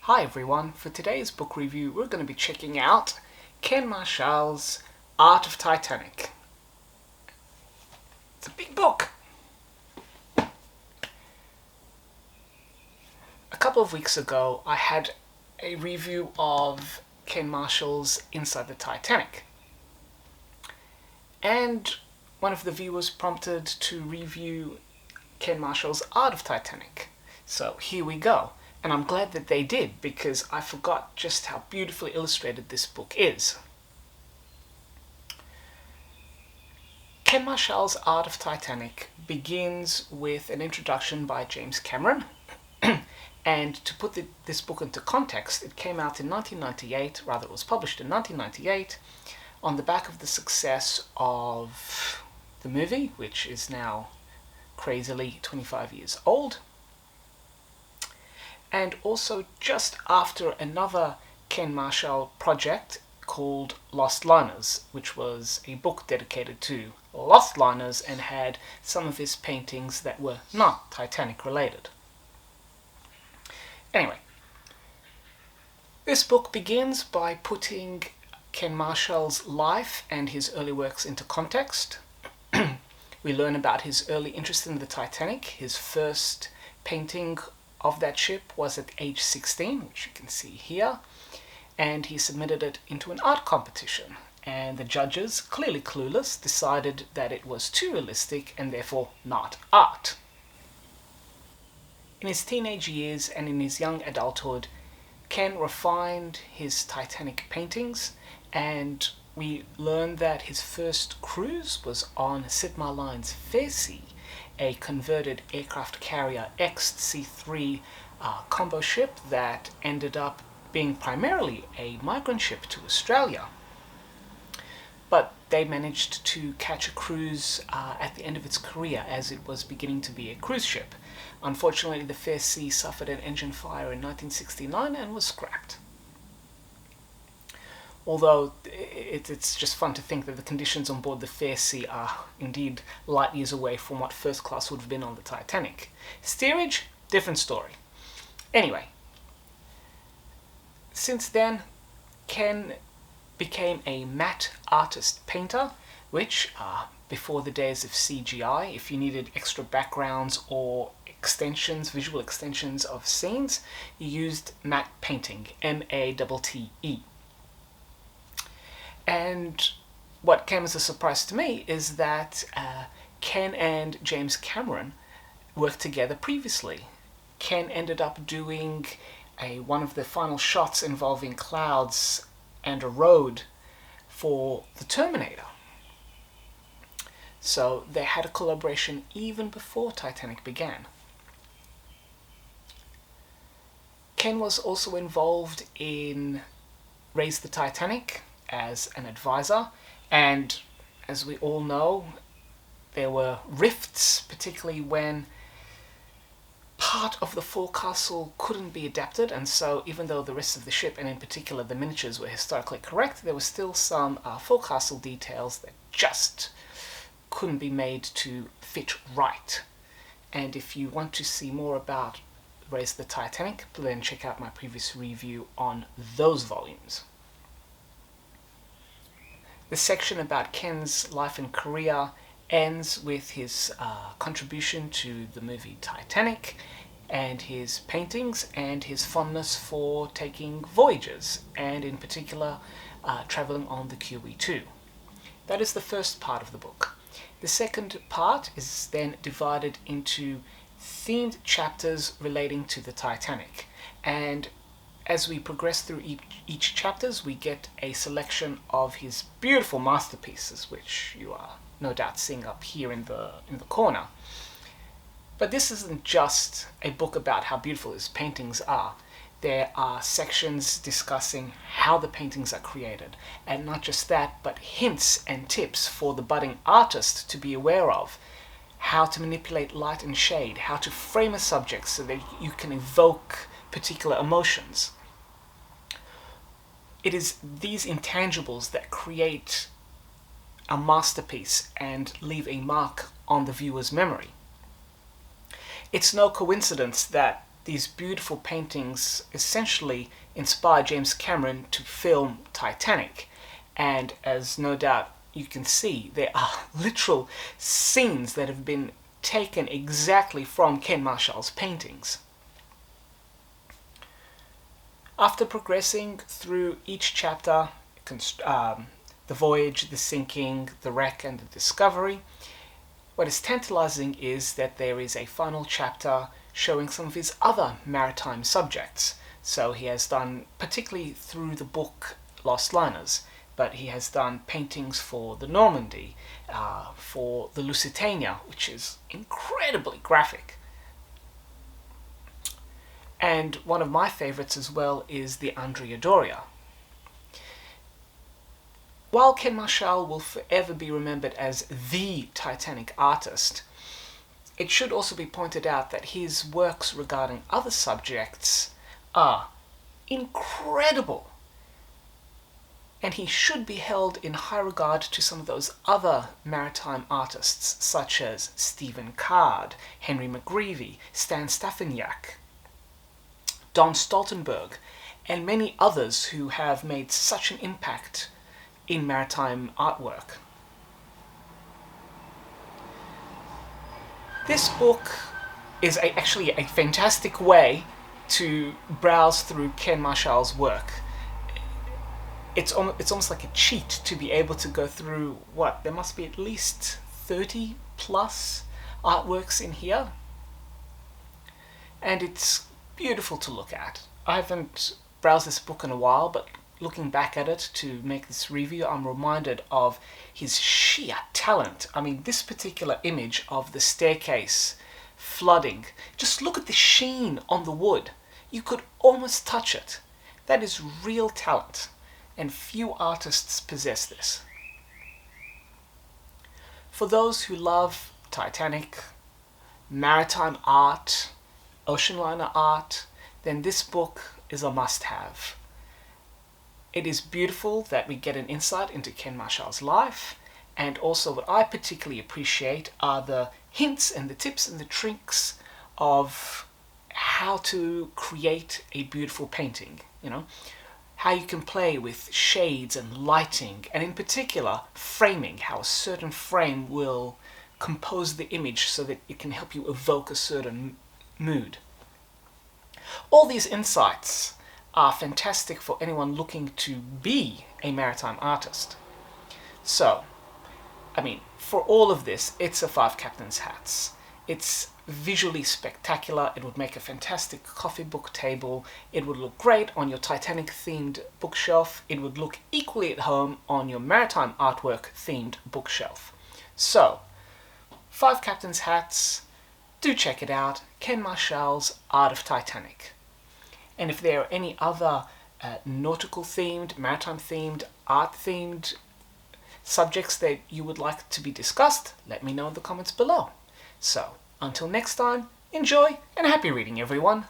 Hi everyone, for today's book review we're going to be checking out Ken Marshall's Art of Titanic. It's a big book! A couple of weeks ago I had a review of Ken Marshall's Inside the Titanic. And one of the viewers prompted to review Ken Marshall's Art of Titanic. So here we go. And I'm glad that they did, because I forgot just how beautifully illustrated this book is. Ken Marshall's Art of Titanic begins with an introduction by James Cameron. And to put this book into context, it came out in 1998, rather it was published in 1998, on the back of the success of the movie, which is now crazily 25 years old. And also just after another Ken Marshall project called Lost Liners, which was a book dedicated to lost liners and had some of his paintings that were not Titanic related. Anyway, this book begins by putting Ken Marshall's life and his early works into context. We learn about his early interest in the Titanic. His first painting of that ship was at age 16, which you can see here, and he submitted it into an art competition, and the judges, clearly clueless, decided that it was too realistic and therefore not art. In his teenage years and in his young adulthood, Ken refined his Titanic paintings, and we learned that his first cruise was on Sidmar Line's Fairseas, a converted aircraft carrier XC3 combo ship that ended up being primarily a migrant ship to Australia. But they managed to catch a cruise at the end of its career, as it was beginning to be a cruise ship. Unfortunately, the Fairseas suffered an engine fire in 1969 and was scrapped. Although it's just fun to think that the conditions on board the Fairseas are indeed light years away from what first class would have been on the Titanic. Steerage, different story. Anyway, since then, Ken became a matte artist painter, which, before the days of CGI, if you needed extra backgrounds or extensions, visual extensions of scenes, you used matte painting, M-A-T-T-E. And what came as a surprise to me is that Ken and James Cameron worked together previously. Ken ended up doing one of the final shots involving clouds and a road for the Terminator. So they had a collaboration even before Titanic began. Ken was also involved in Raise the Titanic as an advisor, and as we all know, there were rifts, particularly when part of the forecastle couldn't be adapted, and so even though the rest of the ship, and in particular the miniatures, were historically correct, there were still some forecastle details that just couldn't be made to fit right. And if you want to see more about Raise the Titanic, then check out my previous review on those volumes. The section about Ken's life and career ends with his contribution to the movie Titanic, and his paintings and his fondness for taking voyages, and in particular traveling on the QE2. That is the first part of the book. The second part is then divided into themed chapters relating to the Titanic, and as we progress through each chapters, we get a selection of his beautiful masterpieces, which you are no doubt seeing up here in the corner. But this isn't just a book about how beautiful his paintings are. There are sections discussing how the paintings are created, and not just that, but hints and tips for the budding artist to be aware of. How to manipulate light and shade, how to frame a subject so that you can evoke particular emotions. It is these intangibles that create a masterpiece and leave a mark on the viewer's memory. It's no coincidence that these beautiful paintings essentially inspired James Cameron to film Titanic. And as no doubt you can see, there are literal scenes that have been taken exactly from Ken Marshall's paintings. After progressing through each chapter, the voyage, the sinking, the wreck, and the discovery, what is tantalizing is that there is a final chapter showing some of his other maritime subjects. So he has done, particularly through the book Lost Liners, but he has done paintings for the Normandy, for the Lusitania, which is incredibly graphic. And one of my favorites as well is the Andrea Doria. While Ken Marshall will forever be remembered as the Titanic artist, it should also be pointed out that his works regarding other subjects are incredible. And he should be held in high regard to some of those other maritime artists, such as Stephen Card, Henry McGreevy, Stan Staffanyak, Don Stoltenberg, and many others who have made such an impact in maritime artwork. This book is actually a fantastic way to browse through Ken Marshall's work. It's almost like a cheat to be able to go through, there must be at least 30 plus artworks in here. And it's beautiful to look at. I haven't browsed this book in a while, but looking back at it to make this review, I'm reminded of his sheer talent. I mean, this particular image of the staircase flooding, just look at the sheen on the wood. You could almost touch it. That is real talent, and few artists possess this. For those who love Titanic, maritime art, ocean liner art, then this book is a must-have. It is beautiful that we get an insight into Ken Marshall's life, and also what I particularly appreciate are the hints and the tips and the tricks of how to create a beautiful painting, how you can play with shades and lighting, and in particular framing, how a certain frame will compose the image so that it can help you evoke a certain mood. All these insights are fantastic for anyone looking to be a maritime artist. So, for all of this, it's a 5 captain's hats. It's visually spectacular. It would make a fantastic coffee book table. It would look great on your Titanic themed bookshelf. It would look equally at home on your maritime artwork themed bookshelf. So, 5 captain's hats, do check it out. Ken Marshall's Art of Titanic. And if there are any other nautical themed, maritime themed, art themed subjects that you would like to be discussed, let me know in the comments below. So, until next time, enjoy and happy reading, everyone.